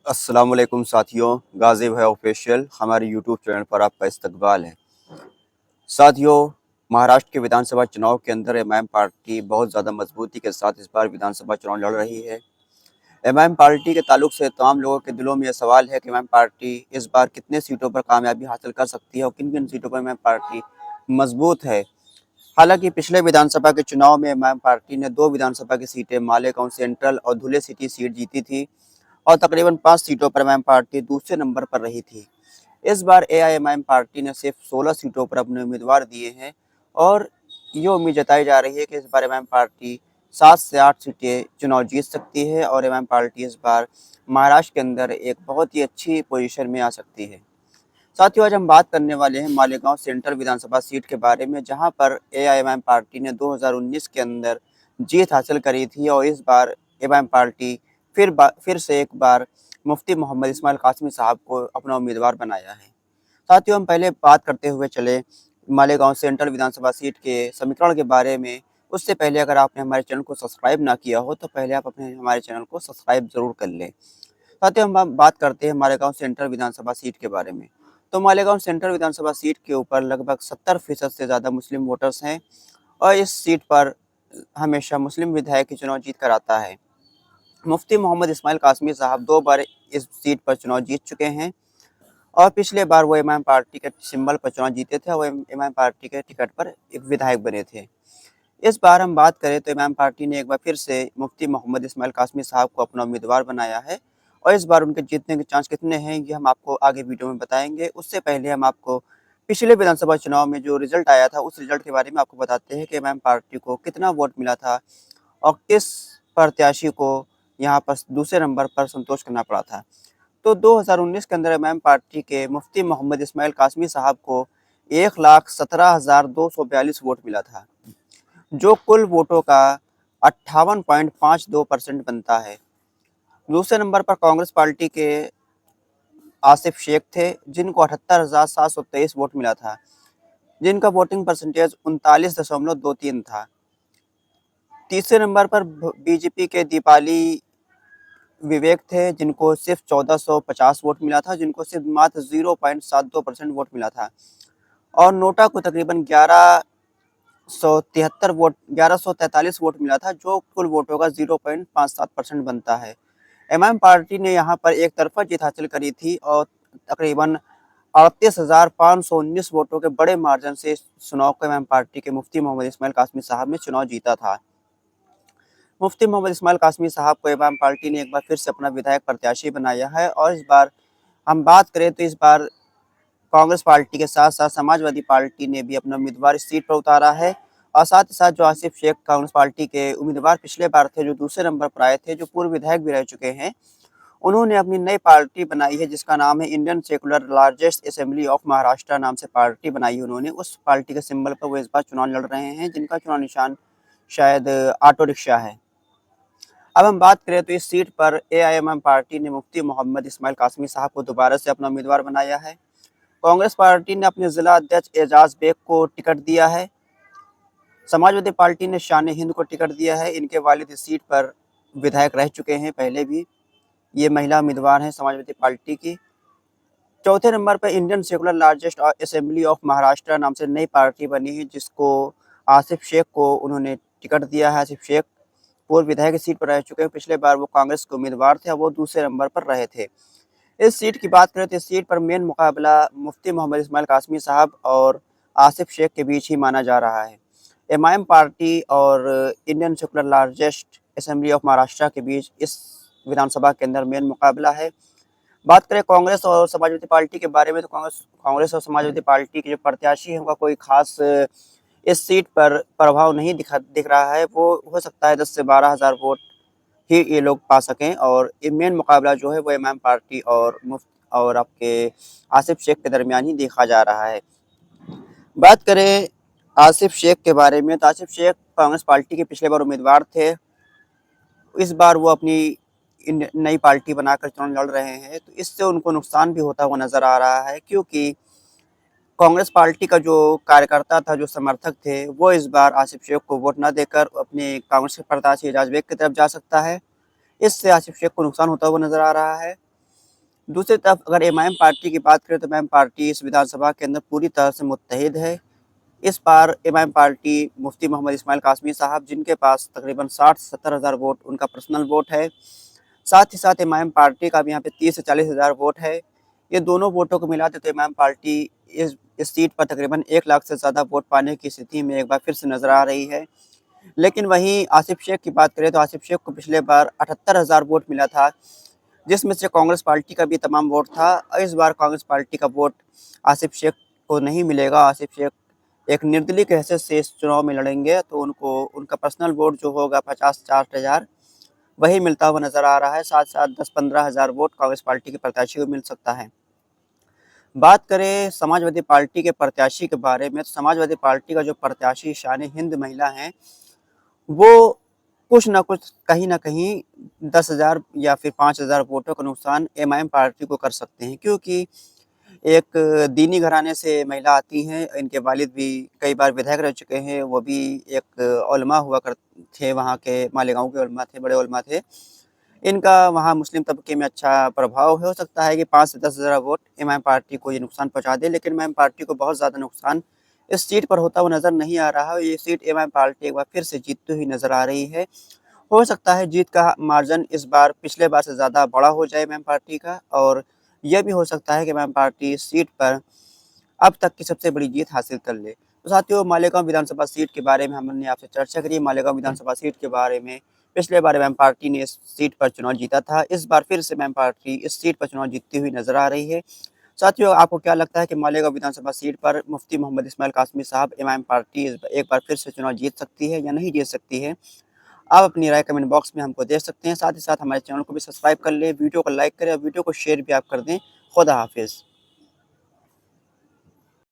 अस्सलाम वालेकुम साथियों, गाज़ी भाई ऑफिशियल हमारे यूट्यूब चैनल पर आपका इस्तकबाल है। साथियों, महाराष्ट्र के विधानसभा चुनाव के अंदर एमआईएम पार्टी बहुत ज़्यादा मजबूती के साथ इस बार विधानसभा चुनाव लड़ रही है। एमआईएम पार्टी के ताल्लुक से तमाम लोगों के दिलों में यह सवाल है कि एमआईएम पार्टी इस बार कितने सीटों पर कामयाबी हासिल कर सकती है और किन-किन सीटों पर एमआईएम पार्टी मजबूत है। हालांकि पिछले विधानसभा के चुनाव में एमआईएम पार्टी ने 2 विधानसभा की सीटें मालेगांव सेंट्रल और धुले सिटी सीट जीती थी और तकरीबन 5 सीटों पर एमआईएम पार्टी दूसरे नंबर पर रही थी। इस बार एआईएमआईएम पार्टी ने सिर्फ 16 सीटों पर अपने उम्मीदवार दिए हैं और ये उम्मीद जताई जा रही है कि इस बार एमआईएम पार्टी 7 से 8 सीटें चुनाव जीत सकती है और एमआईएम पार्टी इस बार महाराष्ट्र के अंदर एक बहुत ही अच्छी पोजीशन में आ सकती है। साथियों, आज हम बात करने वाले हैं मालेगांव सेंट्रल विधानसभा सीट के बारे में, जहां पर एआईएमआईएम पार्टी ने 2019 के अंदर जीत हासिल करी थी और इस बार एआईएमआईएम पार्टी फिर से एक बार मुफ्ती मोहम्मद इस्माइल कासमी साहब को अपना उम्मीदवार बनाया है। साथियों, हम पहले बात करते हुए चले मालेगांव सेंट्रल विधानसभा सीट के समीकरण के बारे में। उससे पहले अगर आपने हमारे चैनल को सब्सक्राइब ना किया हो तो पहले आप अपने हमारे चैनल को सब्सक्राइब जरूर कर लें। साथियों, हम बात करते हैं मालेगांव सेंट्रल विधानसभा सीट के बारे में। तो मालेगांव सेंट्रल विधानसभा सीट के ऊपर लगभग 70% से ज़्यादा मुस्लिम वोटर्स हैं और इस सीट पर हमेशा मुस्लिम विधायक ही चुनाव जीत कर आता है। मुफ्ती मोहम्मद इस्माइल कासमी साहब 2 बार इस सीट पर चुनाव जीत चुके हैं और पिछले बार वो एमआईएम पार्टी के सिंबल पर चुनाव जीते थे और एमआईएम पार्टी के टिकट पर एक विधायक बने थे। इस बार हम बात करें तो एमआईएम पार्टी ने एक बार फिर से मुफ्ती मोहम्मद इस्माइल कासमी साहब को अपना उम्मीदवार बनाया है और इस बार उनके जीतने के चांस कितने हैं ये हम आपको आगे वीडियो में बताएंगे। उससे पहले हम आपको पिछले विधानसभा चुनाव में जो रिजल्ट आया था उस रिजल्ट के बारे में आपको बताते हैं कि एमआईएम पार्टी को कितना वोट मिला था और किस प्रत्याशी को यहाँ पर दूसरे नंबर पर संतोष करना पड़ा था। तो 2019 के अंदर एमआईएम पार्टी के मुफ्ती मोहम्मद इस्माइल कासमी साहब को 1,17,242 वोट मिला था, जो कुल वोटों का 58.52% बनता है। दूसरे नंबर पर कांग्रेस पार्टी के आसिफ शेख थे, जिनको 78,723 वोट मिला था, जिनका वोटिंग परसेंटेज 39.23 था। तीसरे नंबर पर बीजेपी के दीपाली विवेक थे, जिनको सिर्फ 1450 वोट मिला था, जिनको सिर्फ मात्र 0.72% वोट मिला था और नोटा को तकरीबन 1143 वोट मिला था, जो कुल वोटों का 0.57% बनता है। एमआईएम पार्टी ने यहाँ पर एक तरफा जीत हासिल करी थी और तकरीबन 38,519 वोटों के बड़े मार्जिन से चुनाव को एमआईएम पार्टी के मुफ्ती मोहम्मद इस्माइल कासमी साहब ने चुनाव जीता था। मुफ्ती मोहम्मद इस्माइल कासमी साहब को एमआईएम पार्टी ने एक बार फिर से अपना विधायक प्रत्याशी बनाया है और इस बार हम बात करें तो इस बार कांग्रेस पार्टी के साथ साथ समाजवादी पार्टी ने भी अपना उम्मीदवार इस सीट पर उतारा है और साथ ही साथ जो आसिफ शेख कांग्रेस पार्टी के उम्मीदवार पिछले बार थे, जो दूसरे नंबर पर आए थे, जो पूर्व विधायक भी रह चुके हैं, उन्होंने अपनी नई पार्टी बनाई है जिसका नाम है Indian secular largest assembly of Maharashtra नाम से पार्टी बनाई है उन्होंने। उस पार्टी के सिंबल पर वो इस बार चुनाव लड़ रहे हैं, जिनका चुनाव निशान शायद ऑटो रिक्शा है। अब हम बात करें तो इस सीट पर एआईएमआईएम पार्टी ने मुफ्ती मोहम्मद इस्माइल कासमी साहब को दोबारा से अपना उम्मीदवार बनाया है। कांग्रेस पार्टी ने अपने जिला अध्यक्ष एजाज बेग को टिकट दिया है। समाजवादी पार्टी ने शान हिंद को टिकट दिया है। इनके वालिद इस सीट पर विधायक रह चुके हैं पहले भी। ये महिला उम्मीदवार हैं समाजवादी पार्टी की। चौथे नंबर पर Indian secular largest assembly of Maharashtra नाम से नई पार्टी बनी है, जिसको आसिफ शेख को उन्होंने टिकट दिया है। आसिफ शेख पूर्व विधायक इस सीट पर रह चुके हैं। पिछले बार वो कांग्रेस के उम्मीदवार थे और वो दूसरे नंबर पर रहे थे। इस सीट की बात करें तो इस सीट पर मेन मुकाबला मुफ्ती मोहम्मद इस्माइल कासमी साहब और आसिफ शेख के बीच ही माना जा रहा है। एमआईएम पार्टी और Indian secular largest assembly of Maharashtra के बीच इस विधानसभा के अंदर मेन मुकाबला है। बात करें कांग्रेस और समाजवादी पार्टी के बारे में तो कांग्रेस और समाजवादी पार्टी के जो प्रत्याशी हैं उनका कोई खास इस सीट पर प्रभाव नहीं दिख रहा है। वो हो सकता है 10 से 12,000 वोट ही ये लोग पा सकें और ये मेन मुकाबला जो है वो एमआईएम पार्टी और आपके आसिफ शेख के दरमियान ही देखा जा रहा है। बात करें आसिफ शेख के बारे में तो आसिफ शेख कांग्रेस पार्टी के पिछले बार उम्मीदवार थे। इस बार वो अपनी नई पार्टी बनाकर चुनाव लड़ रहे हैं, तो इससे उनको नुकसान भी होता हुआ नजर आ रहा है, क्योंकि कांग्रेस पार्टी का जो कार्यकर्ता था, जो समर्थक थे, वो इस बार आसिफ शेख को वोट न देकर अपने कांग्रेस के प्रत्याशी एजाज बेग की तरफ जा सकता है। इससे आसिफ शेख को नुकसान होता हुआ नजर आ रहा है। दूसरी तरफ अगर एमआईएम पार्टी की बात करें तो एमआईएम पार्टी इस विधानसभा के अंदर पूरी तरह से मुत्तहिद है। इस बार एमआईएम पार्टी मुफ्ती मोहम्मद इस्माइल कासमी साहब, जिनके पास तकरीबन 60-70 हज़ार वोट उनका पर्सनल वोट है। साथ ही साथ एमआईएम पार्टी का भी यहाँ पे 30 से 40 हज़ार वोट है। ये दोनों वोटों को मिला दें तो एमआईएम पार्टी इस सीट पर तकरीबन 1 लाख से ज़्यादा वोट पाने की स्थिति में एक बार फिर से नज़र आ रही है। लेकिन वहीं आसिफ शेख की बात करें तो आसिफ शेख को पिछले बार 78 हज़ार वोट मिला था, जिसमें से कांग्रेस पार्टी का भी तमाम वोट था। और इस बार कांग्रेस पार्टी का वोट आसिफ शेख को नहीं मिलेगा। आसिफ शेख एक निर्दलीय की हैसियत से इस चुनाव में लड़ेंगे, तो उनको उनका पर्सनल वोट जो होगा 50-60 हज़ार वही मिलता हुआ नज़र आ रहा है। साथ-साथ 10-15 हज़ार वोट कांग्रेस पार्टी के प्रत्याशी को मिल सकता है। बात करें समाजवादी पार्टी के प्रत्याशी के बारे में, तो समाजवादी पार्टी का जो प्रत्याशी शान-ए-हिंद महिला हैं, वो कुछ न कुछ, कहीं न कहीं 10,000 या फिर 5,000 वोटों का नुकसान एमआईएम पार्टी को कर सकते हैं, क्योंकि एक दीनी घराने से महिला आती हैं। इनके वालिद भी कई बार विधायक रह चुके हैं, वो भी एक उलमा हुआ कर थे, वहाँ के मालेगाँव के उलमा थे, बड़े उलमा थे। इनका वहाँ मुस्लिम तबके में अच्छा प्रभाव है। हो सकता है कि 5 से 10 हज़ार वोट एमआईएम पार्टी को ये नुकसान पहुँचा दे, लेकिन एमआईएम पार्टी को बहुत ज़्यादा नुकसान इस सीट पर होता हुआ नज़र नहीं आ रहा है। ये सीट एमआईएम पार्टी एक बार फिर से जीतती हुई नज़र आ रही है। हो सकता है जीत का मार्जिन इस बार पिछले बार से ज़्यादा बड़ा हो जाए एमआईएम पार्टी का, और यह भी हो सकता है कि एमआईएम पार्टी इस सीट पर अब तक की सबसे बड़ी जीत हासिल कर ले। तो साथियों, मालेगाँव विधानसभा सीट के बारे में हमने आपसे चर्चा करी। मालेगाँव विधानसभा सीट के बारे में पिछले बार एमआईएम पार्टी ने इस सीट पर चुनाव जीता था। इस बार फिर से एमआईएम पार्टी इस सीट पर चुनाव जीतती हुई नज़र आ रही है। साथियों, आपको क्या लगता है कि मालेगाँव विधानसभा सीट पर मुफ्ती मोहम्मद इस्माइल कासमी साहब, एमआईएम पार्टी एक बार फिर से चुनाव जीत सकती है या नहीं जीत सकती है? आप अपनी राय कमेंट बॉक्स में हमको दे सकते हैं। साथ ही साथ हमारे चैनल को भी सब्सक्राइब कर लें, वीडियो को लाइक करें और वीडियो को शेयर भी आप कर दें। खुदा हाफ़िज़।